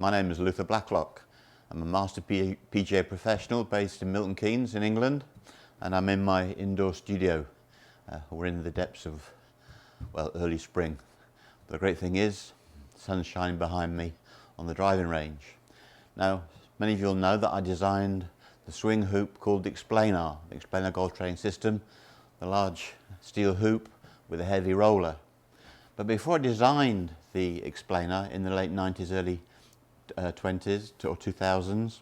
My name is Blacklock. I'm a Master P.G.A professional based in Milton Keynes in England, and I'm in my indoor studio. We're in the depths of, well, early spring. But the great thing is, the sun's shining behind me on the driving range. Now, many of you will know that I designed the swing hoop called the Explanar golf training system, the large steel hoop with a heavy roller. But before I designed the Explanar in the late 90s, early 20s or 2000s,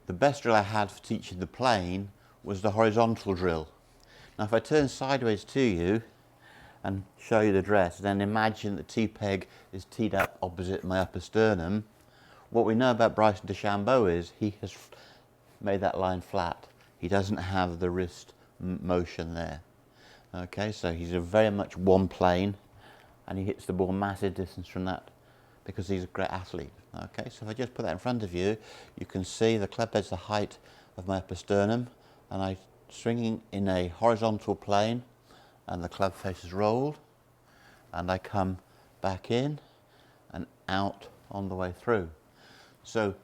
the best drill I had for teaching the plane was the horizontal drill. Now if I turn sideways to you and show you the dress, then imagine the T-peg is teed up opposite my upper sternum. What we know about Bryson Dechambeau is he has made that line flat. He doesn't have the wrist motion there. Okay, so he's a very much one plane, and he hits the ball massive distance from that because he's a great athlete. Okay, so if I just put that in front of you, you can see the club head's the height of my upper sternum, and I'm swinging in a horizontal plane, and the club face is rolled, and I come back in and out on the way through. So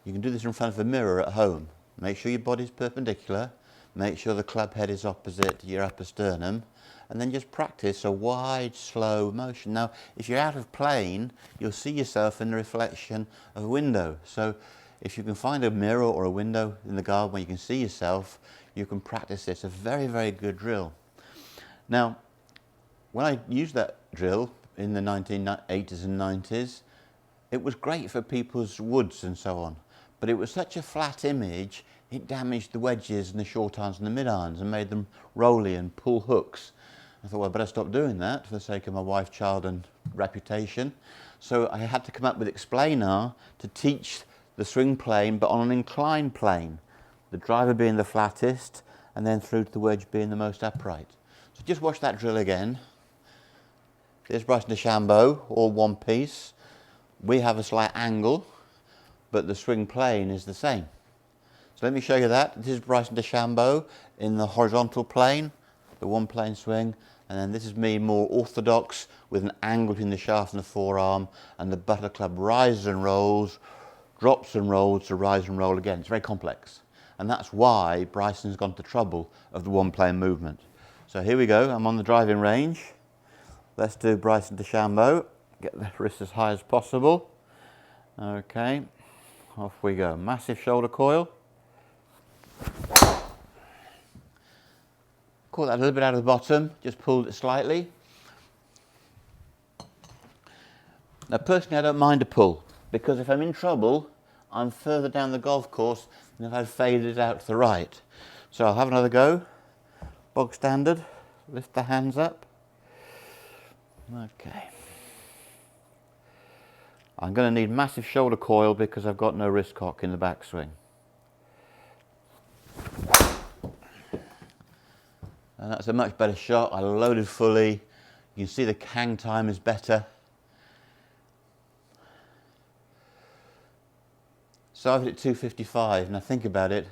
you can do this in front of a mirror at home. Make sure your body's perpendicular, make sure the club head is opposite your upper sternum, and then just practice a wide, slow motion. Now, if you're out of plane, you'll see yourself in the reflection of a window. So if you can find a mirror or a window in the garden where you can see yourself, you can practice this. A very, very good drill. Now, when I used that drill in the 1980s and 90s, it was great for people's woods and so on, but it was such a flat image, it damaged the wedges and the short irons and the mid irons and made them rolly and pull hooks. I thought, well, I better stop doing that for the sake of my wife, child and reputation. So I had to come up with Explanar to teach the swing plane, but on an inclined plane. The driver being the flattest, and then through to the wedge being the most upright. So just watch that drill again. There's Bryson Dechambeau, all one piece. We have a slight angle, but the swing plane is the same. So let me show you that. This is Bryson Dechambeau in the horizontal plane, the one plane swing, and then this is me more orthodox with an angle between the shaft and the forearm, and the butter club rises and rolls, drops and rolls to rise and roll again. It's very complex. And that's why Bryson's gone to trouble of the one plane movement. So here we go, I'm on the driving range. Let's do Bryson Dechambeau. Get the wrist as high as possible. Okay, off we go. Massive shoulder coil. Caught that a little bit out of the bottom, just pulled it slightly. Now personally I don't mind a pull, because if I'm in trouble, I'm further down the golf course than if I'd faded out to the right. So I'll have another go. Bog standard, lift the hands up. Okay. I'm going to need massive shoulder coil because I've got no wrist cock in the backswing. And that's a much better shot. I loaded fully. You can see the hang time is better. So I've hit 255. Now think about it.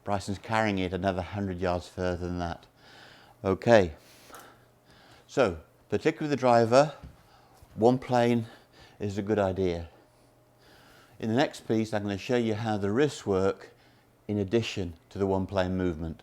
Bryson's carrying it another 100 yards further than that. Okay. So, particularly with the driver, one plane is a good idea. In the next piece, I'm going to show you how the wrists work in addition to the one plane movement.